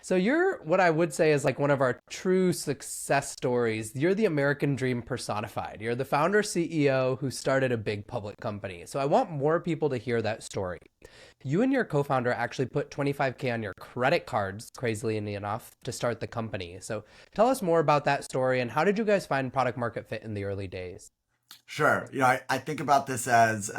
So you're what I would say is like one of our true success stories. You're the American dream personified. You're the founder CEO who started a big public company. So I want more people to hear that story. You and your co-founder actually put 25K on your credit cards, crazily enough, to start the company. So tell us more about that story and how did you guys find product market fit in the early days? Sure. I think about this as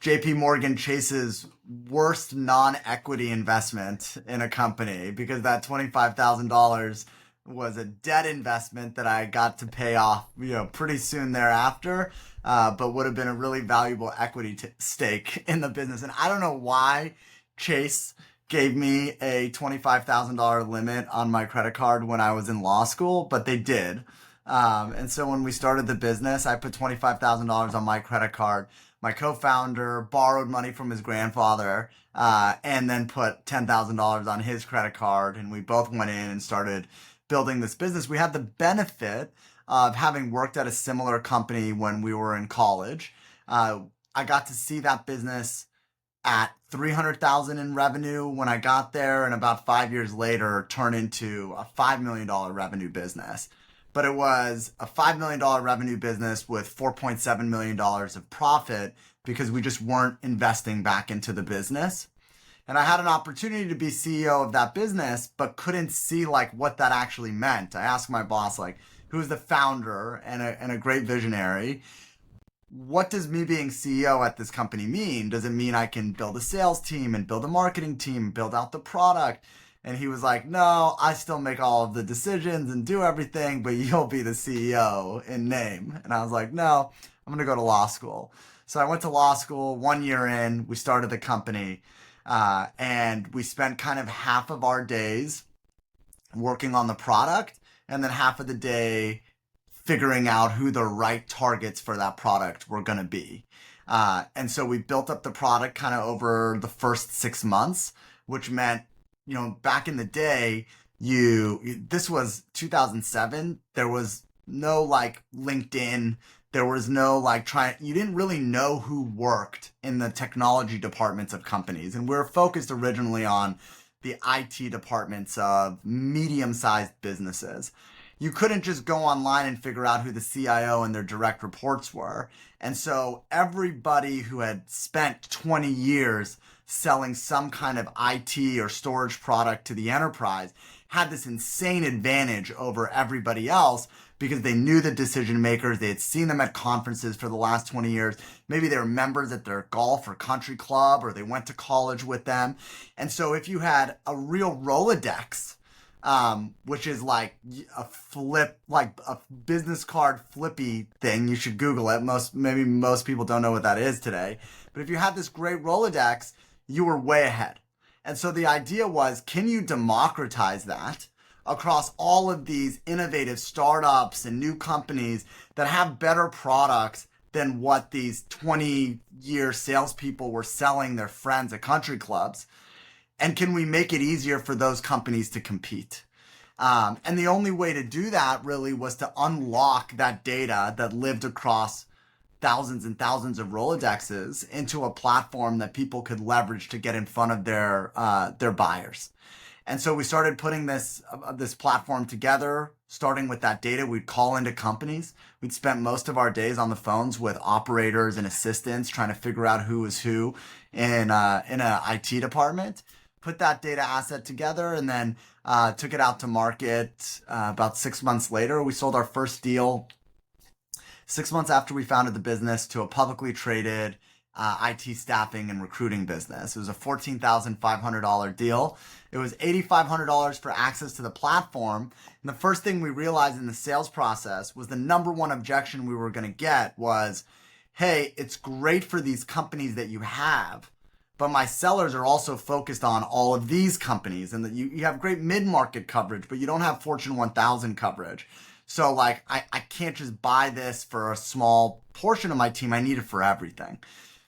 JP Morgan Chase's worst non-equity investment in a company because that $25,000 was a debt investment that I got to pay off, pretty soon thereafter, but would have been a really valuable equity stake in the business. And I don't know why Chase gave me a $25,000 limit on my credit card when I was in law school, but they did. And so when we started the business, I put $25,000 on my credit card. My co-founder borrowed money from his grandfather, and then put $10,000 on his credit card. And we both went in and started building this business. We had the benefit of having worked at a similar company when we were in college. I got to see that business at 300,000 in revenue when I got there, and about 5 years later turn into a $5 million revenue business. But it was a $5 million revenue business with $4.7 million of profit because we just weren't investing back into the business. And I had an opportunity to be CEO of that business, but couldn't see like what that actually meant. I asked my boss, like, who's the founder and a great visionary, what does me being CEO at this company mean? Does it mean I can build a sales team and build a marketing team, build out the product? And he was like, no, I still make all of the decisions and do everything, but you'll be the CEO in name. And I was like, no, I'm going to go to law school. So I went to law school. 1 year in, we started the company, and we spent kind of half of our days working on the product and then half of the day figuring out who the right targets for that product were going to be. And so we built up the product kind of over the first 6 months, which meant, back in the day, this was 2007. There was no like LinkedIn. There was no like you didn't really know who worked in the technology departments of companies. And we were focused originally on the IT departments of medium-sized businesses. You couldn't just go online and figure out who the CIO and their direct reports were. And so everybody who had spent 20 years selling some kind of IT or storage product to the enterprise had this insane advantage over everybody else because they knew the decision makers. They had seen them at conferences for the last 20 years. Maybe they were members at their golf or country club, or they went to college with them. And so if you had a real Rolodex, which is like a flip, like a business card flippy thing. You should Google it. Maybe most people don't know what that is today. But if you had this great Rolodex, you were way ahead. And so the idea was, can you democratize that across all of these innovative startups and new companies that have better products than what these 20-year salespeople were selling their friends at country clubs? And can we make it easier for those companies to compete? And the only way to do that really was to unlock that data that lived across thousands and thousands of Rolodexes into a platform that people could leverage to get in front of their buyers. And so we started putting this platform together, starting with that data. We'd call into companies. We'd spent most of our days on the phones with operators and assistants trying to figure out who was who in a IT department. Put that data asset together and then took it out to market. About 6 months later, we sold our first deal 6 months after we founded the business to a publicly traded IT staffing and recruiting business. It was a $14,500 deal. It was $8,500 for access to the platform. And the first thing we realized in the sales process was the number one objection we were going to get was, hey, it's great for these companies that you have, but my sellers are also focused on all of these companies, and that you have great mid-market coverage, but you don't have Fortune 1000 coverage. So like, I can't just buy this for a small portion of my team. I need it for everything.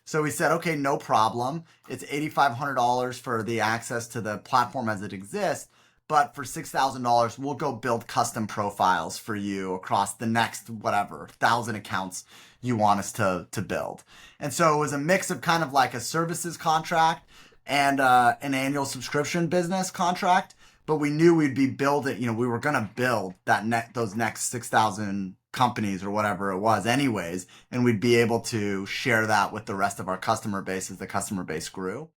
So we said, okay, no problem. It's $8,500 for the access to the platform as it exists. But for $6,000, we'll go build custom profiles for you across the next, whatever, 1,000 accounts you want us to build. And so it was a mix of kind of like a services contract and an annual subscription business contract. but we knew we'd be building, we were going to build those next 6,000 companies or whatever it was anyways, and we'd be able to share that with the rest of our customer base as the customer base grew.